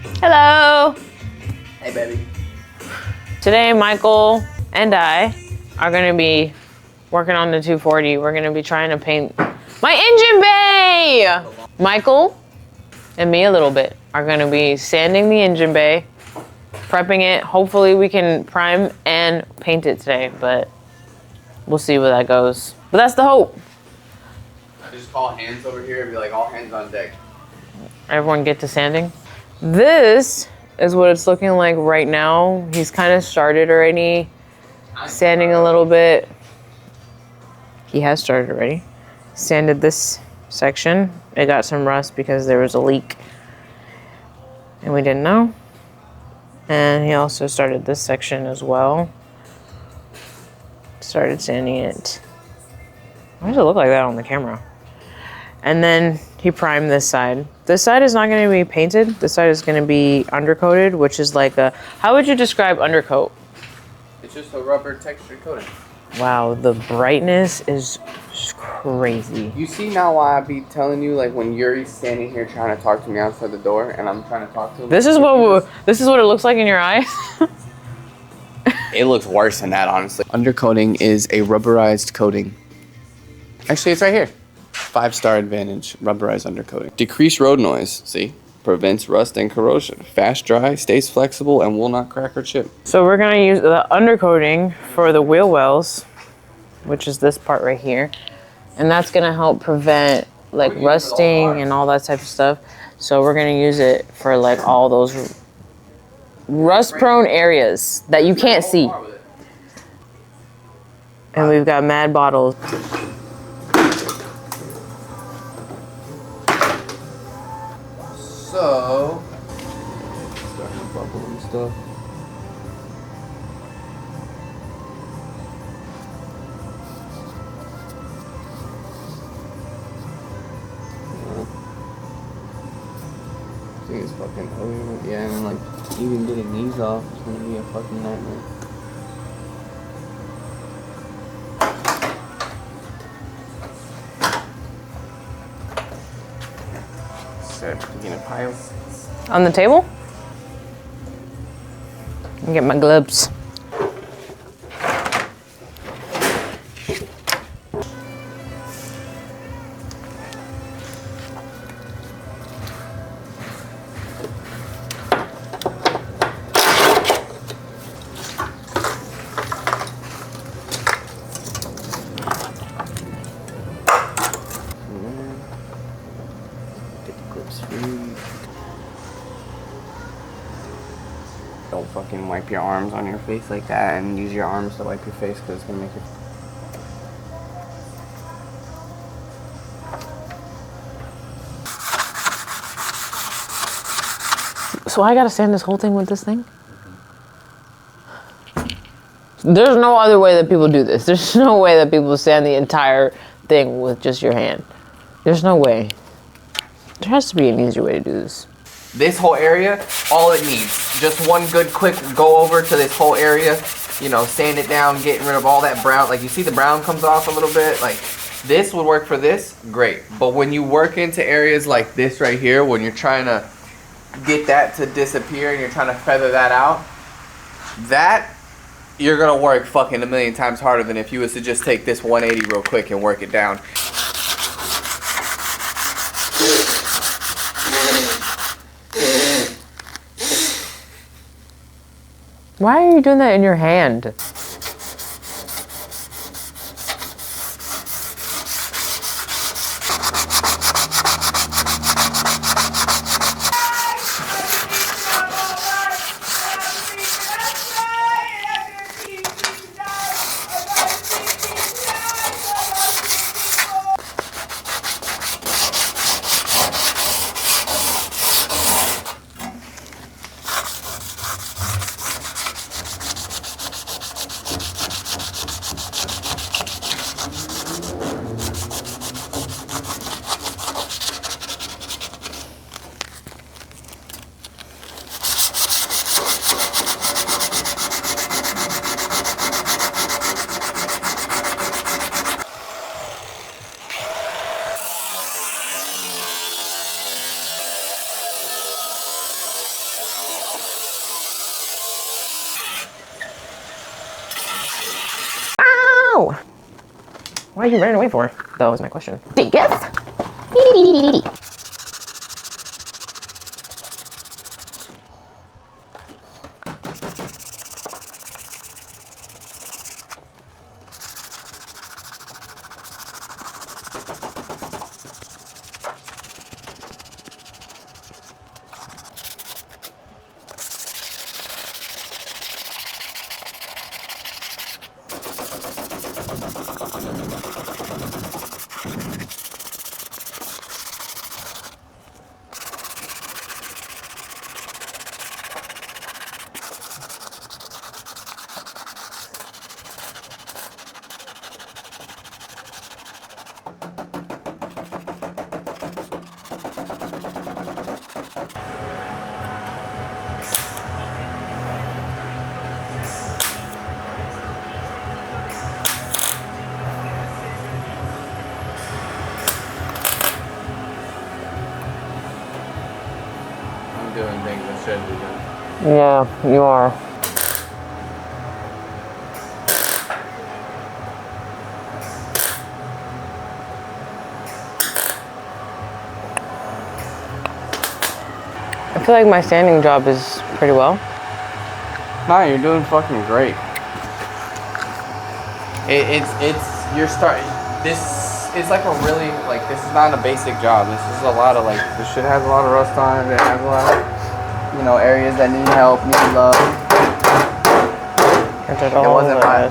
Hello. Hey, baby. Today, Michael and I are gonna be working on the 240. We're gonna be trying to paint my engine bay. Michael and me a little bit are gonna be sanding the engine bay, prepping it. Hopefully we can prime and paint it today, but we'll see where that goes. But that's the hope. Just call hands over here and be like, all hands on deck. Everyone get to sanding. This is what it's looking like right now. He's kind of started already sanding a little bit. He has started already. Sanded this section. It got some rust because there was a leak and we didn't know. And he also started this section as well. Started sanding it. Why does it look like that on the camera? And then he primed this side. This side is not going to be painted. This side is going to be undercoated, which is like a, how would you describe undercoat? It's just a rubber texture coating. Wow, the brightness is crazy. You see now why I be telling you, like, when Yuri's standing here trying to talk to me outside the door and I'm trying to talk to him? This is what it looks like in your eyes. It looks worse than that, honestly. Undercoating is a rubberized coating. Actually, it's right here. 5-star advantage, rubberized undercoating. Decrease road noise, see? Prevents rust and corrosion. Fast dry, stays flexible, and will not crack or chip. So we're gonna use the undercoating for the wheel wells, which is this part right here. And that's gonna help prevent like rusting and all that type of stuff. So we're gonna use it for like all those rust prone areas that you can't see. And we've got mad bottles. So, starting to bubble and stuff. I think it's fucking over. Yeah, and like even getting these off is gonna be a fucking nightmare. Begin a pile. On the table? Let me get my gloves. Don't fucking wipe your arms on your face like that and use your arms to wipe your face because it's gonna make it. So I gotta sand this whole thing with this thing? There's no other way that people do this. There's no way that people sand the entire thing with just your hand. There's no way. There has to be an easier way to do this. This whole area, all it needs, just one good quick go over to this whole area, you know, sand it down, getting rid of all that brown. Like you see the brown comes off a little bit. Like this would work for this, great. But when you work into areas like this right here, when you're trying to get that to disappear and you're trying to feather that out, that you're gonna work fucking a million times harder than if you was to just take this 180 real quick and work it down. Why are you doing that in your hand? go? Why are you running away for? That was my question. Yes. I'm doing things I shouldn't be doing. Yeah, you are. I feel like my sanding job is pretty well. Nah, you're doing fucking great. You're starting. This is like a really, like, this is not a basic job. This is a lot of, like, this shit has a lot of rust on it. It has a lot of, you know, areas that need help, need love. It wasn't by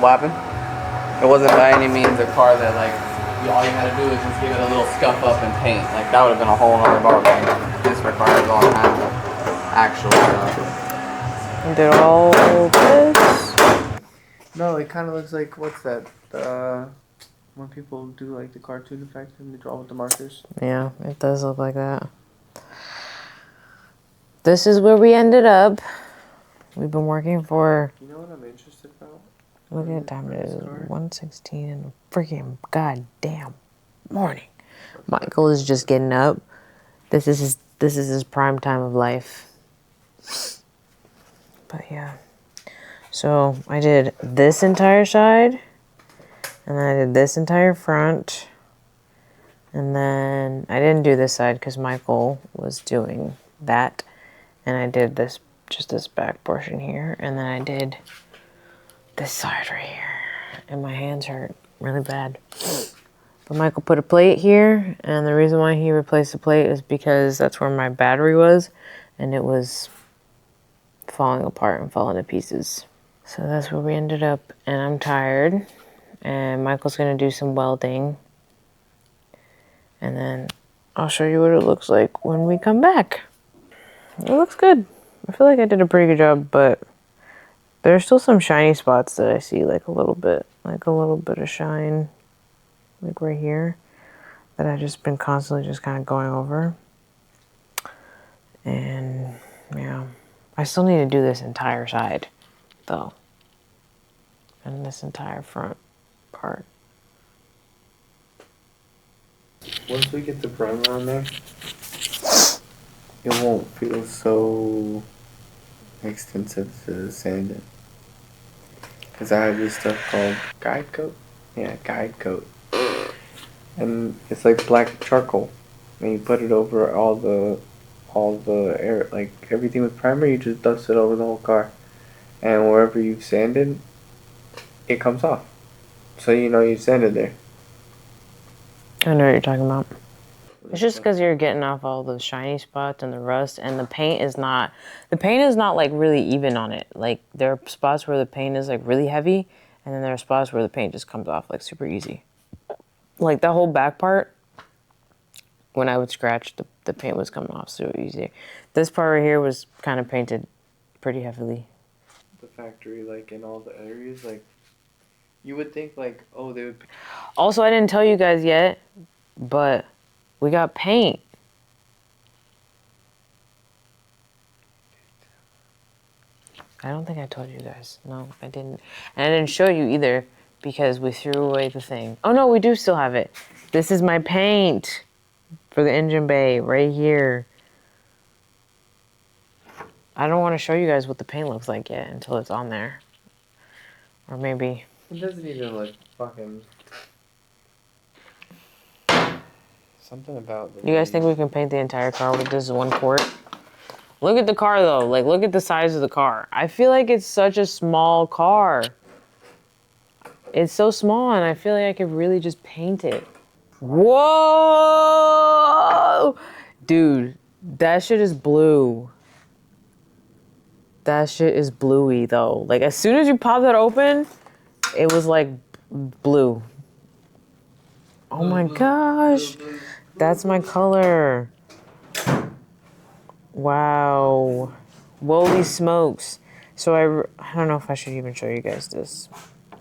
what happened? It wasn't by any means a car that, like, all you had to do is just give it a little scuff up and paint. Like, that would have been a whole other ballgame. This requires all kinds of actual stuff. Did all this? No, it kind of looks like, what's that? When people do like the cartoon effect and they draw with the markers. Yeah, it does look like that. This is where we ended up. We've been working for. You know what I'm interested about? Look at what time it is. 1:16 in the freaking goddamn morning. Michael is just getting up. This is his prime time of life. But yeah. So I did this entire side. And then I did this entire front. And then I didn't do this side because Michael was doing that. And I did this, just this back portion here. And then I did this side right here. And my hands hurt really bad. But Michael put a plate here. And the reason why he replaced the plate is because that's where my battery was. And it was falling apart and falling to pieces. So that's where we ended up. And I'm tired. And Michael's gonna do some welding. And then I'll show you what it looks like when we come back. It looks good. I feel like I did a pretty good job, but there's still some shiny spots that I see, like a little bit of shine, like right here, that I've just been constantly just kind of going over. And yeah, I still need to do this entire side though. And this entire front part. Once we get the primer on there, it won't feel so extensive to sand it. Because I have this stuff called guide coat. Yeah, guide coat. And it's like black charcoal. And you put it over all the air, like everything with primer, you just dust it over the whole car. And wherever you've sanded, it comes off. So you know you sanded there. I know what you're talking about. It's just because you're getting off all the shiny spots and the rust, and the paint is not like really even on it. Like there are spots where the paint is like really heavy, and then there are spots where the paint just comes off like super easy. Like the whole back part, when I would scratch, the paint was coming off so easy. This part right here was kind of painted pretty heavily. The factory, like in all the areas, like you would think like, oh, they would. Also, I didn't tell you guys yet, but we got paint. I don't think I told you guys. No, I didn't. And I didn't show you either because we threw away the thing. Oh no, we do still have it. This is my paint for the engine bay right here. I don't want to show you guys what the paint looks like yet until it's on there. Or maybe It doesn't even look fucking... Something about the You guys think we can paint the entire car with this one quart? Look at the car though. Like, look at the size of the car. I feel like it's such a small car. It's so small, and I feel like I could really just paint it. Whoa! Dude, that shit is blue. That shit is bluey though. Like, as soon as you pop that open, it was like blue. Oh my gosh. That's my color. Wow. Holy smokes. So I don't know if I should even show you guys this.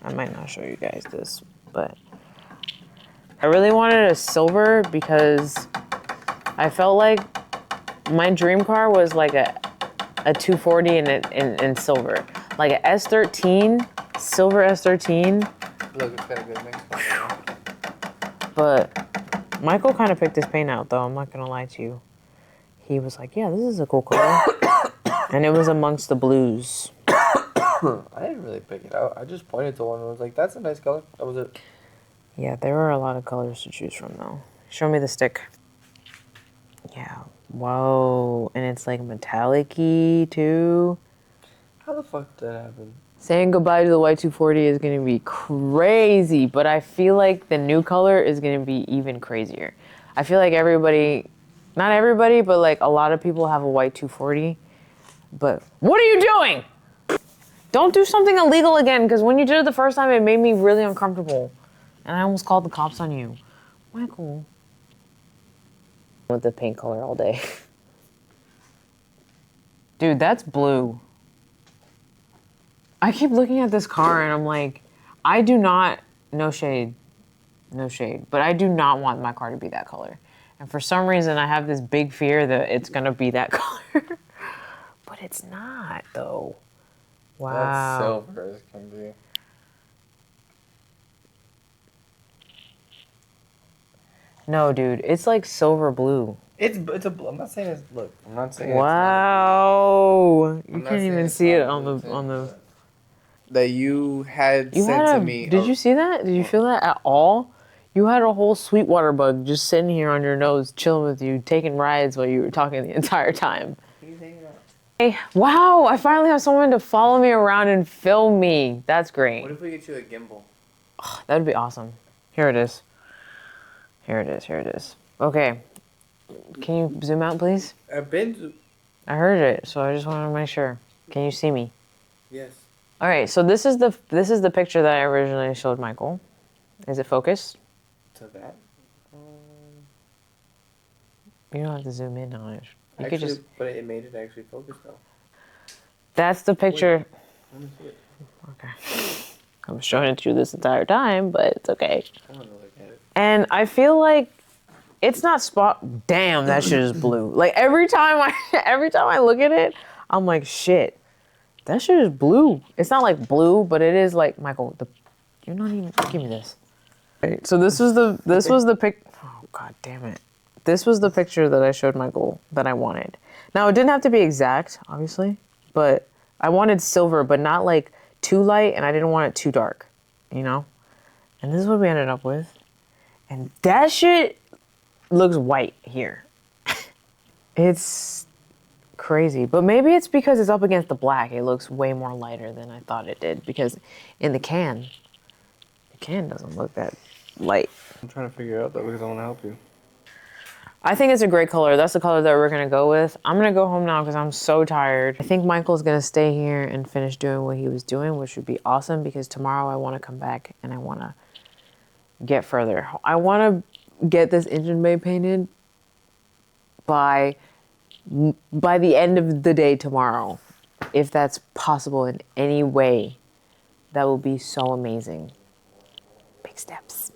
I might not show you guys this, but I really wanted a silver because I felt like my dream car was like a 240 in silver. Like a S13, silver S13. Look, it's got a good mix. But Michael kind of picked his paint out though, I'm not gonna lie to you. He was like, yeah, this is a cool color. And it was amongst the blues. I didn't really pick it out. I just pointed to one and was like, that's a nice color. That was it. Yeah, there were a lot of colors to choose from though. Show me the stick. Yeah. Whoa. And it's like metallic-y too. How the fuck did that happen? Saying goodbye to the white 240 is going to be crazy, but I feel like the new color is going to be even crazier. I feel like everybody, not everybody, but like a lot of people have a white 240. But what are you doing? Don't do something illegal again, because when you did it the first time, it made me really uncomfortable. And I almost called the cops on you. Michael. With the paint color all day. Dude, that's blue. I keep looking at this car and I'm like, I do not, no shade, but I do not want my car to be that color. And for some reason, I have this big fear that it's gonna be that color. But it's not, though. Wow. That's silver as can be. No, dude, it's like silver blue. It's a. I'm not saying it's. Look, I'm not saying. Wow. It's not, You can't even see it on the. That you had You sent had to me. Did you see that? Did you feel that at all? You had a whole Sweetwater bug just sitting here on your nose, chilling with you, taking rides while you were talking the entire time. Hey, wow, I finally have someone to follow me around and film me. That's great. What if we get you a gimbal? Oh, that'd be awesome. Here it is. Here it is. Here it is. Okay. Can you zoom out, please? I've been. I heard it, so I just wanted to make sure. Can you see me? Yes. All right, so this is the picture that I originally showed Michael. Is it focused? To that. You don't have to zoom in on it. You Actually, could just. but it made it actually focus though. That's the picture. Let me see it. Okay. I was showing it to you this entire time, but it's okay. I don't know, look at it. And I feel like it's not spot. Damn, that shit is blue. Like every time I look at it, I'm like, shit, that shit is blue. It's not like blue, but it is like, Michael. You're not even. Give me this. Right, so this was the pic. Oh god damn it. This was the picture that I showed Michael that I wanted. Now it didn't have to be exact, obviously, but I wanted silver, but not like too light, and I didn't want it too dark, you know? And this is what we ended up with. And that shit looks white here. It's crazy. But maybe it's because it's up against the black. It looks way more lighter than I thought it did, because in the can doesn't look that light. I'm trying to figure it out though because I want to help you. I think it's a great color. That's the color that we're gonna go with. I'm gonna go home now because I'm so tired. I think Michael's gonna stay here and finish doing what he was doing, which would be awesome because tomorrow I wanna come back and I wanna get further. I wanna get this engine bay painted by the end of the day tomorrow. If that's possible in any way, that will be so amazing. Big steps.